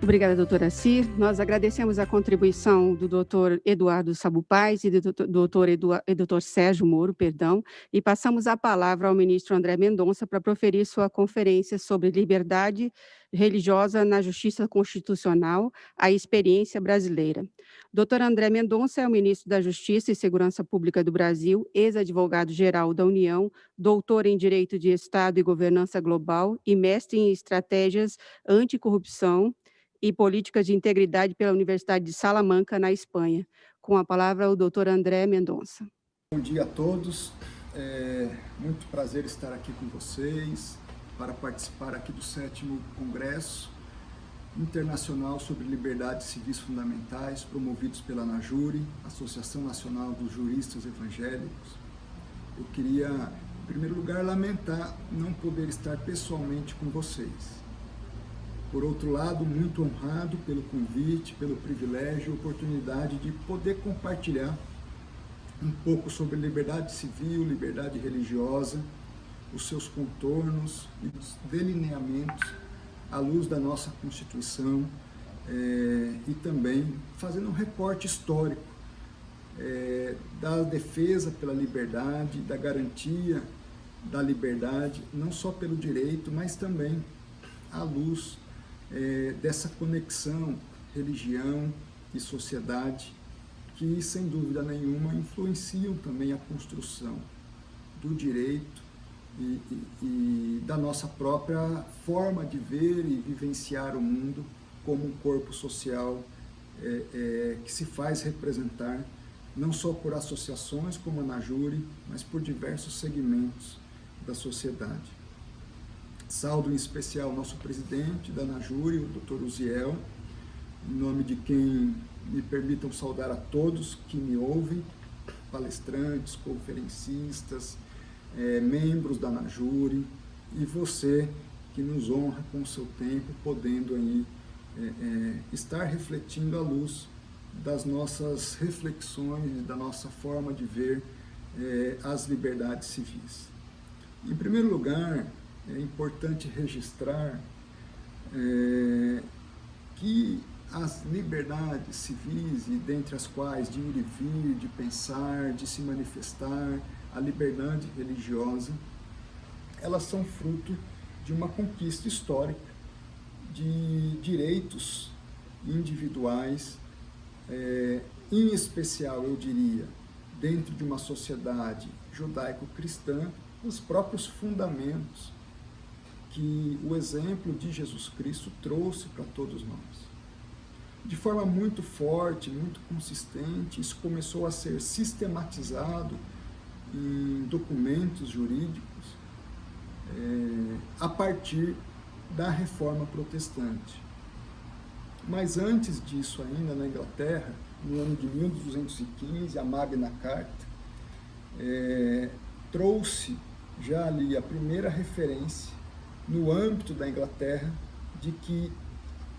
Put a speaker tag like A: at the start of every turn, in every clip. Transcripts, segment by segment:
A: Obrigada, doutora Cir. Nós agradecemos a contribuição do doutor Eduardo Sabupais e do doutor Sérgio Moro, e passamos a palavra ao ministro André Mendonça para proferir sua conferência sobre liberdade religiosa na Justiça Constitucional, a experiência brasileira. Doutor André Mendonça é o ministro da Justiça e Segurança Pública do Brasil, ex-advogado-geral da União, doutor em Direito de Estado e Governança Global e mestre em Estratégias Anticorrupção e Políticas de Integridade pela Universidade de Salamanca, na Espanha. Com a palavra, o doutor André Mendonça.
B: Bom dia a todos, muito prazer estar aqui com vocês para participar aqui do 7º Congresso Internacional sobre Liberdades Civis Fundamentais, promovidos pela ANAJURE, Associação Nacional dos Juristas Evangélicos. Eu queria, em primeiro lugar, lamentar não poder estar pessoalmente com vocês. Por outro lado, muito honrado pelo convite, pelo privilégio e oportunidade de poder compartilhar um pouco sobre liberdade civil, liberdade religiosa, os seus contornos e os delineamentos à luz da nossa Constituição e também fazendo um recorte histórico da defesa pela liberdade, da garantia da liberdade, não só pelo direito, mas também à luz dessa conexão religião e sociedade que, sem dúvida nenhuma, influenciam também a construção do direito e da nossa própria forma de ver e vivenciar o mundo como um corpo social que se faz representar não só por associações como a ANAJURE, mas por diversos segmentos da sociedade. Saúdo em especial o nosso presidente da ANAJURE, o Dr. Uziel, em nome de quem me permitam saudar a todos que me ouvem, palestrantes, conferencistas, membros da ANAJURE, e você que nos honra com o seu tempo, podendo aí estar refletindo à luz das nossas reflexões, da nossa forma de ver as liberdades civis. Em primeiro lugar, é importante registrar que as liberdades civis, e dentre as quais de ir e vir, de pensar, de se manifestar, a liberdade religiosa, elas são fruto de uma conquista histórica de direitos individuais, em especial, eu diria, dentro de uma sociedade judaico-cristã, os próprios fundamentos que o exemplo de Jesus Cristo trouxe para todos nós. De forma muito forte, muito consistente, isso começou a ser sistematizado em documentos jurídicos a partir da Reforma Protestante. Mas antes disso ainda, na Inglaterra, no ano de 1215, a Magna Carta trouxe já ali a primeira referência no âmbito da Inglaterra de que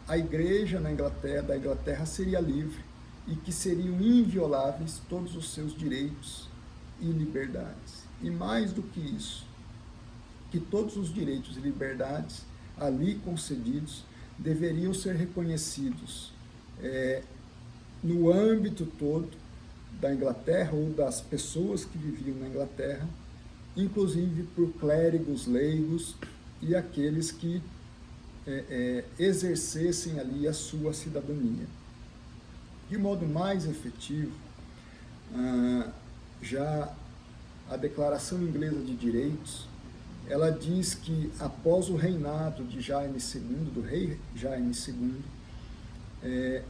B: a igreja da Inglaterra seria livre e que seriam invioláveis todos os seus direitos e liberdades. E mais do que isso, que todos os direitos e liberdades ali concedidos deveriam ser reconhecidos no âmbito todo da Inglaterra ou das pessoas que viviam na Inglaterra, inclusive por clérigos leigos e aqueles que exercessem ali a sua cidadania. De modo mais efetivo, já a Declaração Inglesa de Direitos, ela diz que após o reinado de Jaime II, do rei Jaime II,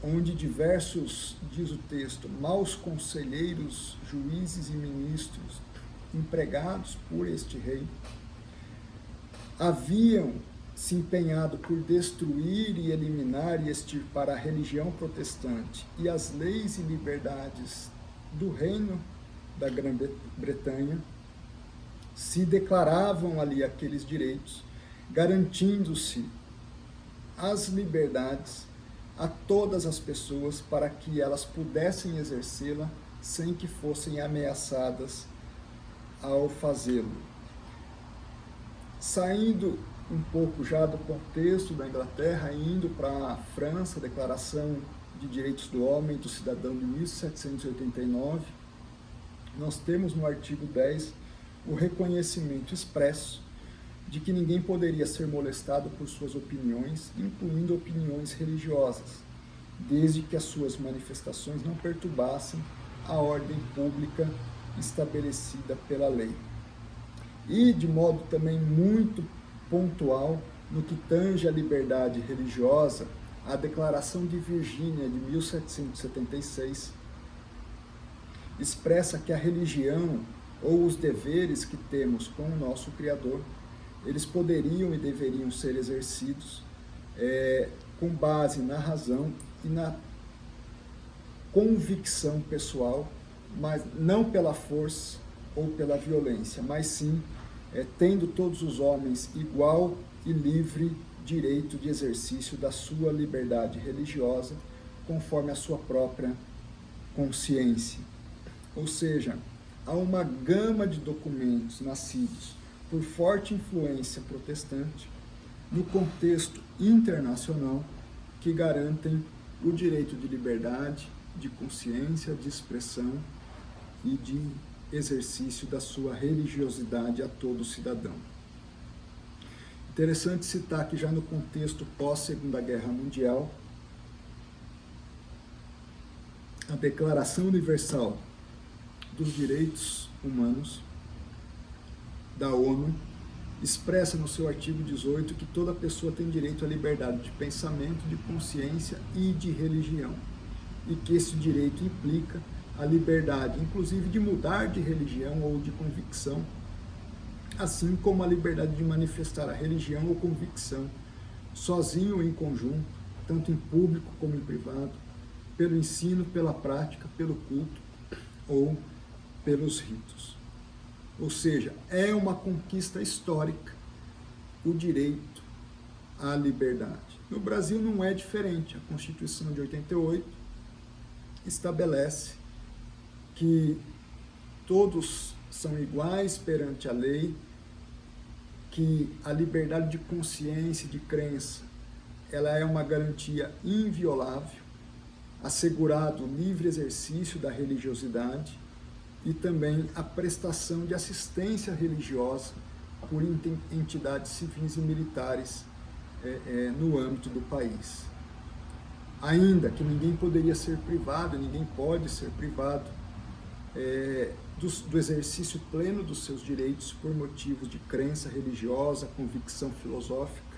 B: onde diversos, diz o texto, maus conselheiros, juízes e ministros empregados por este rei, haviam se empenhado por destruir e eliminar e extirpar a religião protestante e as leis e liberdades do reino da Grã-Bretanha, se declaravam ali aqueles direitos, garantindo-se as liberdades a todas as pessoas para que elas pudessem exercê-la sem que fossem ameaçadas ao fazê-lo. Saindo um pouco já do contexto da Inglaterra, indo para a França, Declaração de Direitos do Homem e do Cidadão de 1789, nós temos no artigo 10 o reconhecimento expresso de que ninguém poderia ser molestado por suas opiniões, incluindo opiniões religiosas, desde que as suas manifestações não perturbassem a ordem pública estabelecida pela lei. E, de modo também muito pontual, no que tange à liberdade religiosa, a Declaração de Virgínia de 1776 expressa que a religião ou os deveres que temos com o nosso Criador, eles poderiam e deveriam ser exercidos com base na razão e na convicção pessoal, mas não pela força ou pela violência, mas sim tendo todos os homens igual e livre direito de exercício da sua liberdade religiosa, conforme a sua própria consciência. Ou seja, há uma gama de documentos nascidos por forte influência protestante no contexto internacional que garantem o direito de liberdade, de consciência, de expressão e de exercício da sua religiosidade a todo cidadão. Interessante citar que já no contexto pós-Segunda Guerra Mundial, a Declaração Universal dos Direitos Humanos da ONU expressa no seu artigo 18 que toda pessoa tem direito à liberdade de pensamento, de consciência e de religião, e que esse direito implica a liberdade, inclusive, de mudar de religião ou de convicção, assim como a liberdade de manifestar a religião ou convicção, sozinho ou em conjunto, tanto em público como em privado, pelo ensino, pela prática, pelo culto ou pelos ritos. Ou seja, é uma conquista histórica o direito à liberdade. No Brasil não é diferente. A Constituição de 88 estabelece que todos são iguais perante a lei, que a liberdade de consciência e de crença, ela é uma garantia inviolável, assegurado o livre exercício da religiosidade e também a prestação de assistência religiosa por entidades civis e militares no âmbito do país. Ainda que ninguém poderia ser privado, ninguém pode ser privado do exercício pleno dos seus direitos por motivos de crença religiosa, convicção filosófica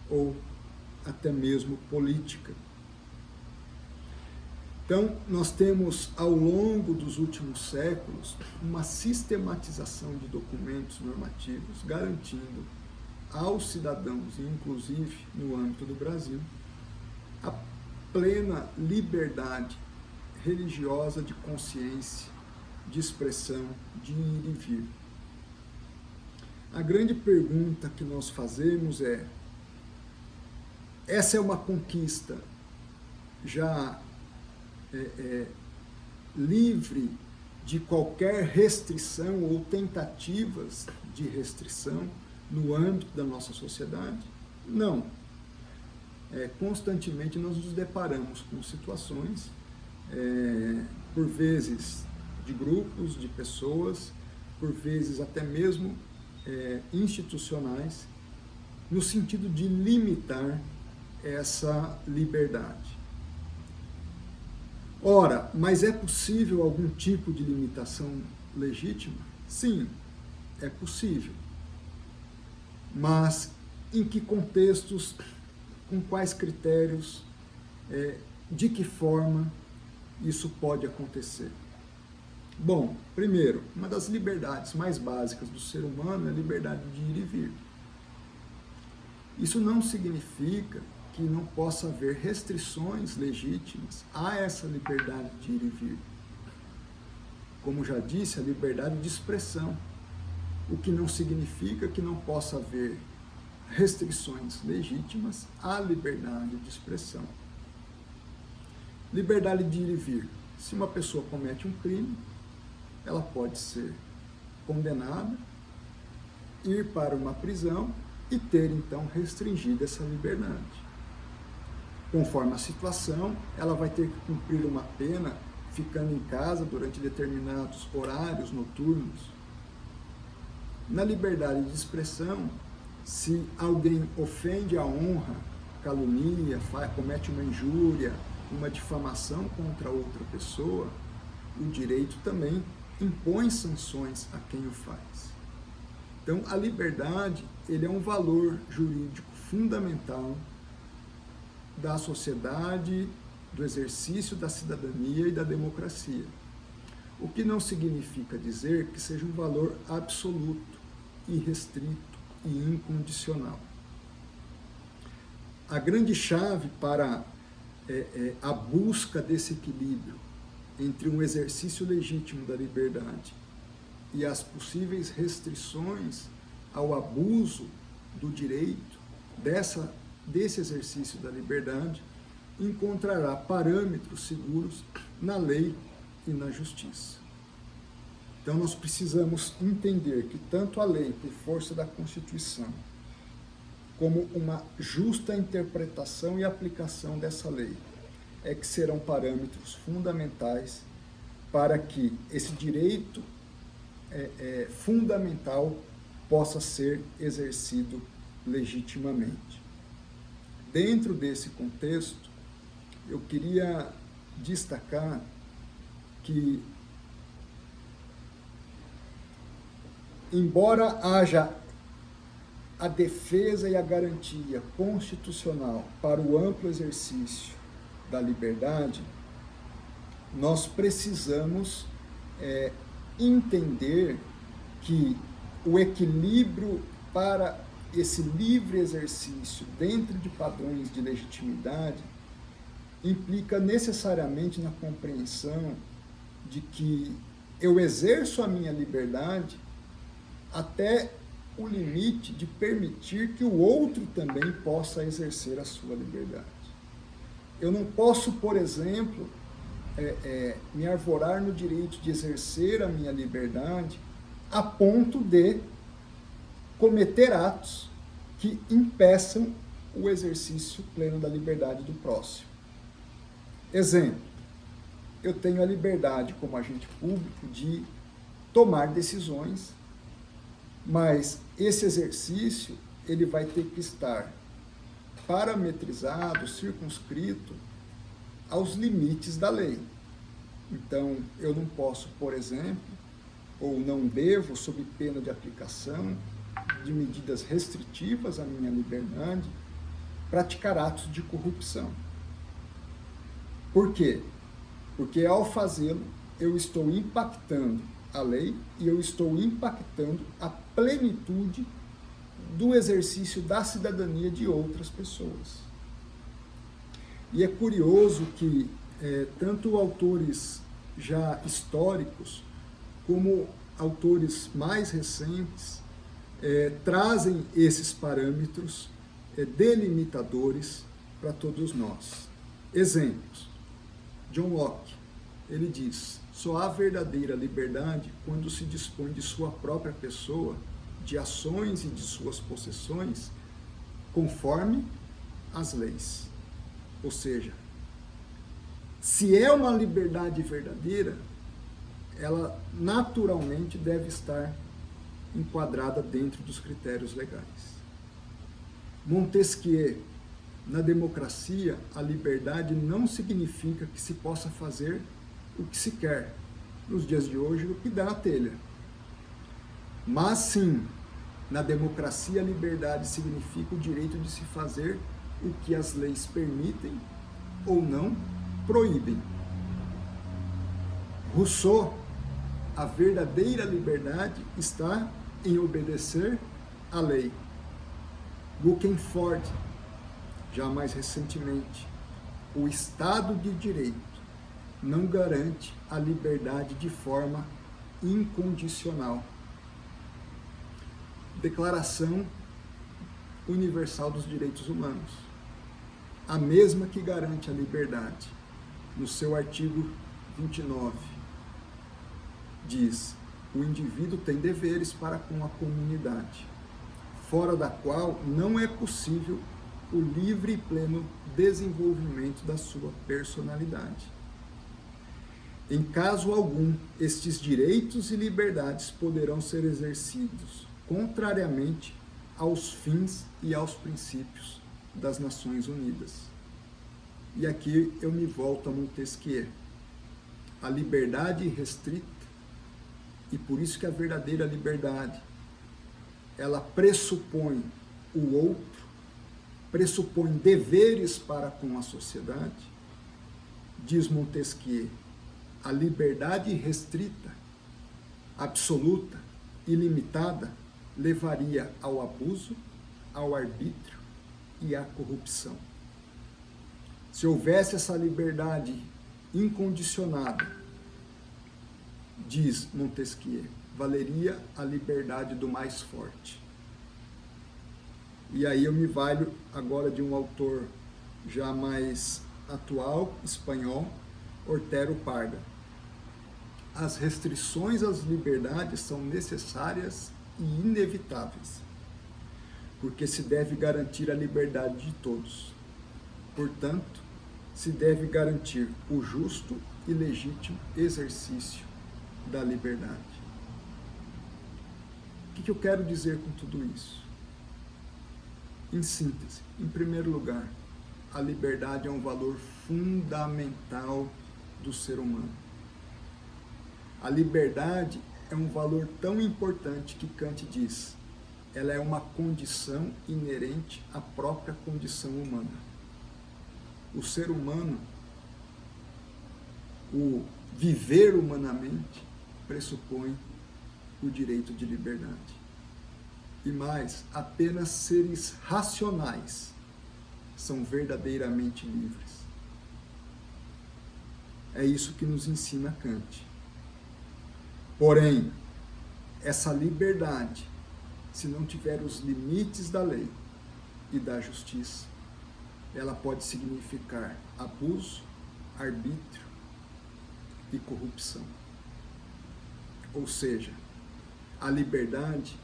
B: ou até mesmo política. Então, nós temos, ao longo dos últimos séculos, uma sistematização de documentos normativos garantindo aos cidadãos, inclusive no âmbito do Brasil, a plena liberdade religiosa de consciência, de expressão, de ir e vir. A grande pergunta que nós fazemos é: essa é uma conquista já livre de qualquer restrição ou tentativas de restrição no âmbito da nossa sociedade? Não. Constantemente nós nos deparamos com situações, por vezes de grupos, de pessoas, por vezes até mesmo institucionais, no sentido de limitar essa liberdade. Ora, mas é possível algum tipo de limitação legítima? Sim, é possível. Mas em que contextos, com quais critérios, de que forma isso pode acontecer? Bom, primeiro, uma das liberdades mais básicas do ser humano é a liberdade de ir e vir. Isso não significa que não possa haver restrições legítimas a essa liberdade de ir e vir. Como já disse, a liberdade de expressão, o que não significa que não possa haver restrições legítimas à liberdade de expressão. Liberdade de ir e vir. Se uma pessoa comete um crime, ela pode ser condenada, ir para uma prisão e ter, então, restringido essa liberdade. Conforme a situação, ela vai ter que cumprir uma pena ficando em casa durante determinados horários noturnos. Na liberdade de expressão, se alguém ofende a honra, calunia, comete uma injúria, uma difamação contra outra pessoa, o direito também impõe sanções a quem o faz. Então, a liberdade, ele é um valor jurídico fundamental da sociedade, do exercício da cidadania e da democracia. O que não significa dizer que seja um valor absoluto, irrestrito e incondicional. A grande chave para a busca desse equilíbrio entre um exercício legítimo da liberdade e as possíveis restrições ao abuso do direito desse exercício da liberdade encontrará parâmetros seguros na lei e na justiça. Então nós precisamos entender que tanto a lei, por força da Constituição, como uma justa interpretação e aplicação dessa lei, é que serão parâmetros fundamentais para que esse direito fundamental possa ser exercido legitimamente. Dentro desse contexto, eu queria destacar que, embora haja a defesa e a garantia constitucional para o amplo exercício da liberdade, nós precisamos entender que o equilíbrio para esse livre exercício dentro de padrões de legitimidade implica necessariamente na compreensão de que eu exerço a minha liberdade até o limite de permitir que o outro também possa exercer a sua liberdade. Eu não posso, por exemplo, me arvorar no direito de exercer a minha liberdade a ponto de cometer atos que impeçam o exercício pleno da liberdade do próximo. Exemplo, eu tenho a liberdade como agente público de tomar decisões, mas esse exercício ele vai ter que estar parametrizado, circunscrito aos limites da lei. Então, eu não posso, por exemplo, ou não devo, sob pena de aplicação de medidas restritivas à minha liberdade, praticar atos de corrupção. Por quê? Porque ao fazê-lo, eu estou impactando a lei e eu estou impactando a plenitude do exercício da cidadania de outras pessoas. E é curioso que tanto autores já históricos como autores mais recentes trazem esses parâmetros delimitadores para todos nós. Exemplos. John Locke, ele diz: só há verdadeira liberdade quando se dispõe de sua própria pessoa, de ações e de suas possessões, conforme as leis. Ou seja, se é uma liberdade verdadeira, ela naturalmente deve estar enquadrada dentro dos critérios legais. Montesquieu: na democracia, a liberdade não significa que se possa fazer o que se quer, nos dias de hoje, o que dá na telha. Mas sim, na democracia, a liberdade significa o direito de se fazer o que as leis permitem ou não proíbem. Rousseau: a verdadeira liberdade está em obedecer à lei. Buckingford, já mais recentemente: o Estado de Direito não garante a liberdade de forma incondicional. Declaração Universal dos Direitos Humanos, a mesma que garante a liberdade, no seu artigo 29, diz: o indivíduo tem deveres para com a comunidade, fora da qual não é possível o livre e pleno desenvolvimento da sua personalidade. Em caso algum, estes direitos e liberdades poderão ser exercidos contrariamente aos fins e aos princípios das Nações Unidas. E aqui eu me volto a Montesquieu. A liberdade restrita, e por isso que a verdadeira liberdade, ela pressupõe o outro, pressupõe deveres para com a sociedade. Diz Montesquieu, a liberdade restrita, absoluta, ilimitada, levaria ao abuso, ao arbítrio e à corrupção. Se houvesse essa liberdade incondicionada, diz Montesquieu, valeria a liberdade do mais forte. E aí eu me valho agora de um autor já mais atual, espanhol, Otero Parga. As restrições às liberdades são necessárias e inevitáveis, porque se deve garantir a liberdade de todos. Portanto, se deve garantir o justo e legítimo exercício da liberdade. O que eu quero dizer com tudo isso? Em síntese, em primeiro lugar, a liberdade é um valor fundamental do ser humano. A liberdade é um valor tão importante que Kant diz, ela é uma condição inerente à própria condição humana. O ser humano, o viver humanamente, pressupõe o direito de liberdade. E mais, apenas seres racionais são verdadeiramente livres. É isso que nos ensina Kant. Porém, essa liberdade, se não tiver os limites da lei e da justiça, ela pode significar abuso, arbítrio e corrupção. Ou seja, a liberdade,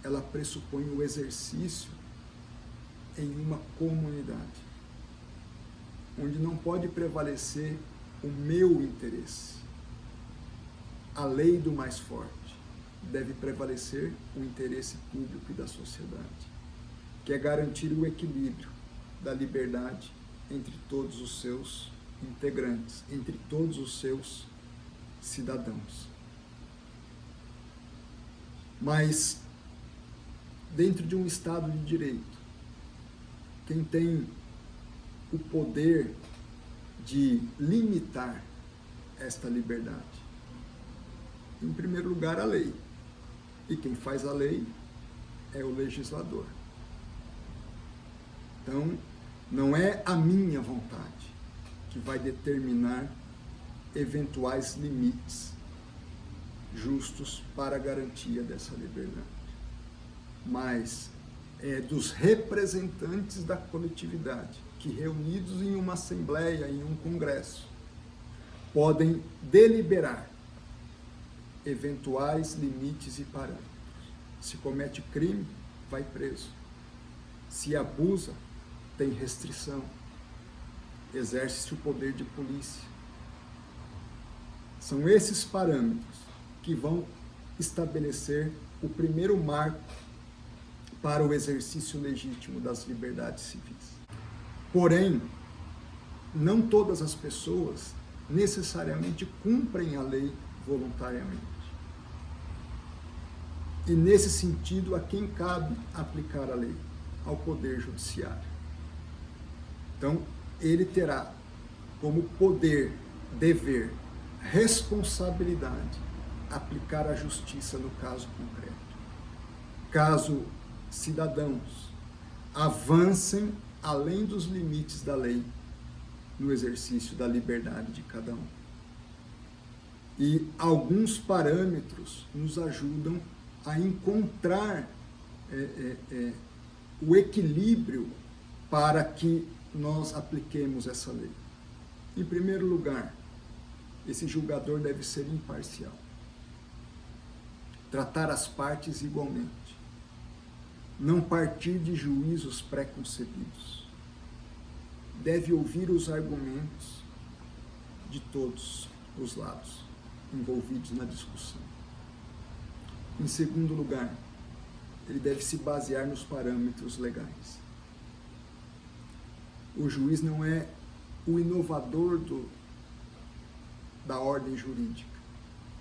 B: ela pressupõe o exercício em uma comunidade, onde não pode prevalecer o meu interesse. A lei do mais forte deve prevalecer o interesse público e da sociedade, que é garantir o equilíbrio da liberdade entre todos os seus integrantes, entre todos os seus cidadãos. Mas, dentro de um Estado de Direito, quem tem o poder de limitar esta liberdade? Em primeiro lugar, a lei. E quem faz a lei é o legislador. Então, não é a minha vontade que vai determinar eventuais limites justos para a garantia dessa liberdade, mas é dos representantes da coletividade que, reunidos em uma assembleia, em um congresso, podem deliberar eventuais limites e parâmetros. Se comete crime, vai preso. Se abusa, tem restrição. Exerce-se o poder de polícia. São esses parâmetros que vão estabelecer o primeiro marco para o exercício legítimo das liberdades civis. Porém, não todas as pessoas necessariamente cumprem a lei voluntariamente. E nesse sentido, a quem cabe aplicar a lei? Ao Poder Judiciário. Então, ele terá como poder, dever, responsabilidade aplicar a justiça no caso concreto. Caso cidadãos avancem além dos limites da lei no exercício da liberdade de cada um. E alguns parâmetros nos ajudam a encontrar o equilíbrio para que nós apliquemos essa lei. Em primeiro lugar, esse julgador deve ser imparcial. Tratar as partes igualmente. não partir de juízos pré-concebidos. Deve ouvir os argumentos de todos os lados envolvidos na discussão. Em segundo lugar, ele deve se basear nos parâmetros legais. O juiz não é o inovador da ordem jurídica.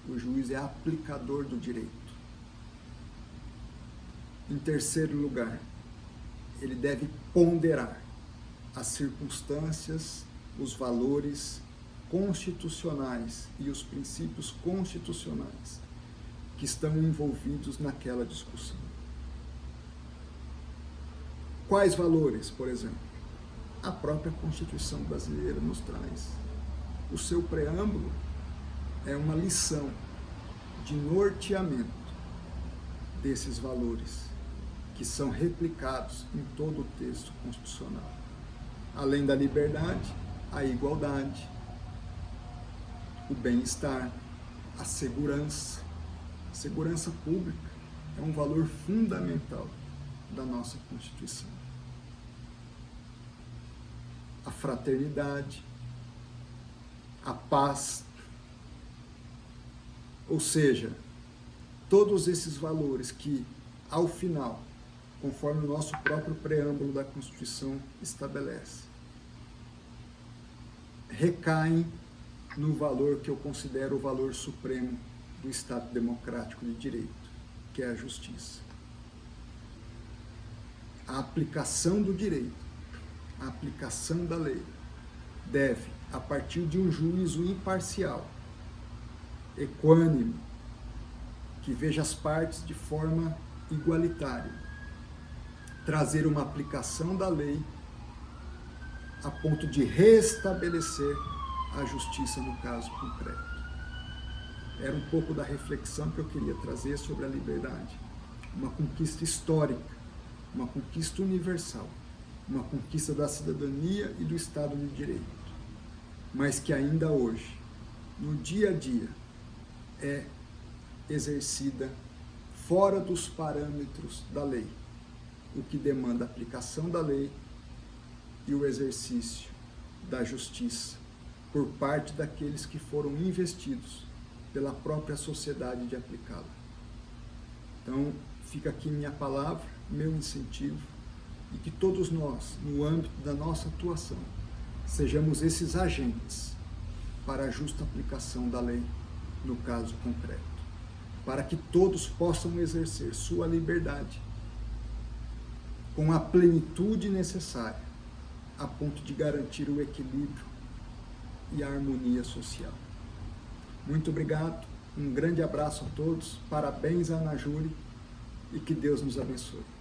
B: O juiz é aplicador do direito. Em terceiro lugar, ele deve ponderar as circunstâncias, os valores constitucionais e os princípios constitucionais que estão envolvidos naquela discussão. Quais valores, por exemplo? A própria Constituição brasileira nos traz. O seu preâmbulo é uma lição de norteamento desses valores, que são replicados em todo o texto constitucional. Além da liberdade, a igualdade, o bem-estar, a segurança. A segurança pública é um valor fundamental da nossa Constituição. A fraternidade, a paz, ou seja, todos esses valores que, ao final, conforme o nosso próprio preâmbulo da Constituição estabelece, recaem no valor que eu considero o valor supremo do Estado democrático de direito, que é a justiça. A aplicação do direito, a aplicação da lei, deve, a partir de um juízo imparcial, equânime, que veja as partes de forma igualitária, trazer uma aplicação da lei a ponto de restabelecer a justiça no caso concreto. Era um pouco da reflexão que eu queria trazer sobre a liberdade. Uma conquista histórica, uma conquista universal, uma conquista da cidadania e do Estado de Direito, mas que ainda hoje, no dia a dia, é exercida fora dos parâmetros da lei, o que demanda a aplicação da lei e o exercício da justiça por parte daqueles que foram investidos pela própria sociedade de aplicá-la. Então, fica aqui minha palavra, meu incentivo, e que todos nós, no âmbito da nossa atuação, sejamos esses agentes para a justa aplicação da lei no caso concreto, para que todos possam exercer sua liberdade com a plenitude necessária, a ponto de garantir o equilíbrio e a harmonia social. Muito obrigado, um grande abraço a todos, parabéns à Ana Júlia e que Deus nos abençoe.